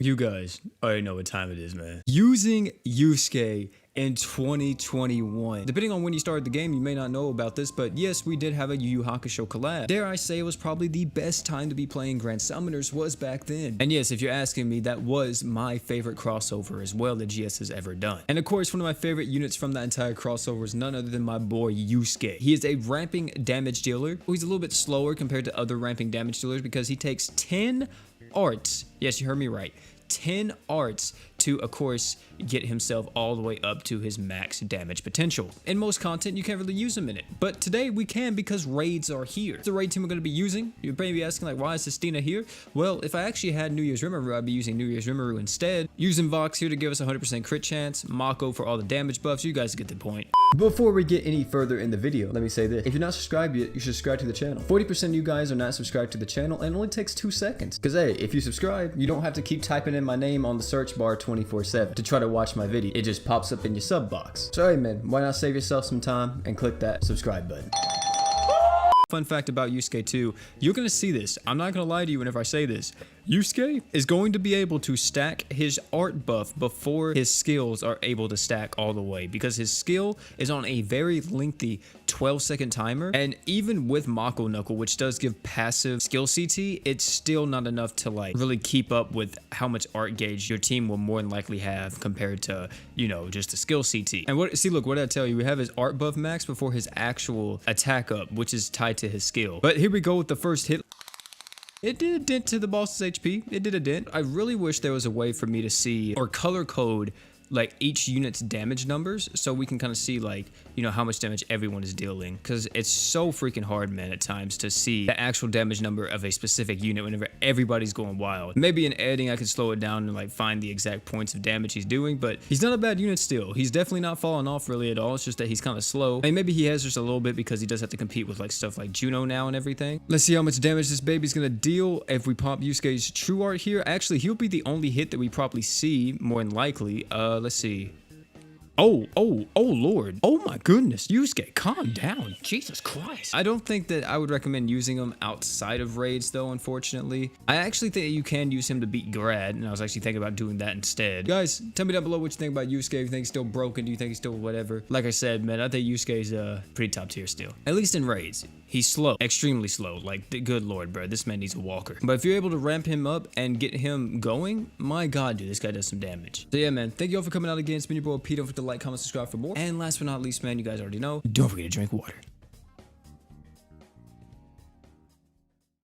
You guys already know what time it is, man. Using Yusuke in 2021. Depending on when you started the game, you may not know about this, but yes, we did have a Yu Yu Hakusho collab. Dare I say it was probably the best time to be playing Grand Summoners was back then. And yes, if you're asking me, that was my favorite crossover as well that GS has ever done. And of course, one of my favorite units from that entire crossover is none other than my boy Yusuke. He is a ramping damage dealer. He's a little bit slower compared to other ramping damage dealers because he takes 10 arts. Yes, you heard me right. 10 arts to, of course, get himself all the way up to his max damage potential. In most content, you can't really use him in it, but today we can because raids are here. The raid team we're going to be using, you're maybe asking like, why is Sistina here? Well, if I actually had New Year's Rimuru, I'd be using New Year's Rimuru instead. Using Vox here to give us 100% crit chance, Mako for all the damage buffs, you guys get the point. Before we get any further in the video, let me say this. If you're not subscribed yet, you should subscribe to the channel. 40% of you guys are not subscribed to the channel, and it only takes 2 seconds. Because hey, if you subscribe, you don't have to keep typing in my name on the search bar 24/7 to try to watch my video. It just pops up in your sub box. So hey man, why not save yourself some time and click that subscribe button. Fun fact about Yusuke too, you're gonna see this. I'm not gonna lie to you whenever I say this. Yusuke is going to be able to stack his art buff before his skills are able to stack all the way, because his skill is on a very lengthy 12-second timer, and even with Mako Knuckle, which does give passive skill CT, it's still not enough to like really keep up with how much art gauge your team will more than likely have compared to, you know, just the skill CT. And what, see, look, what did I tell you? We have his art buff max before his actual attack up, which is tied to his skill. But here we go with the first hit. It did a dent to the boss's HP. It did a dent. I really wish there was a way for me to see or color code like each unit's damage numbers so we can kind of see like, you know, how much damage everyone is dealing, because it's so freaking hard, man, at times to see the actual damage number of a specific unit whenever everybody's going wild. Maybe in editing I could slow it down and like find the exact points of damage he's doing, but he's not a bad unit still. He's definitely not falling off really at all. It's just that he's kind of slow, and maybe he has just a little bit because he does have to compete with like stuff like Juno now and everything. Let's see how much damage this baby's gonna deal if we pop Yusuke's true art here. Actually, he'll be the only hit that we probably see more than likely. Let's see. Oh Lord. Oh my goodness. Yusuke, calm down. Jesus Christ. I don't think that I would recommend using him outside of raids though, unfortunately. I actually think you can use him to beat Grad, and I was actually thinking about doing that instead. Guys, tell me down below what you think about Yusuke. If you think he's still broken, do you think he's still whatever? Like I said, man, I think Yusuke's pretty top tier still. At least in raids. He's slow, extremely slow. Like, good Lord, bro, this man needs a walker. But if you're able to ramp him up and get him going, my God, dude, this guy does some damage. So yeah, man, thank you all for coming out again. It's been your boy Pete. Don't forget to like, comment, subscribe for more. And last but not least, man, you guys already know, don't forget to drink water.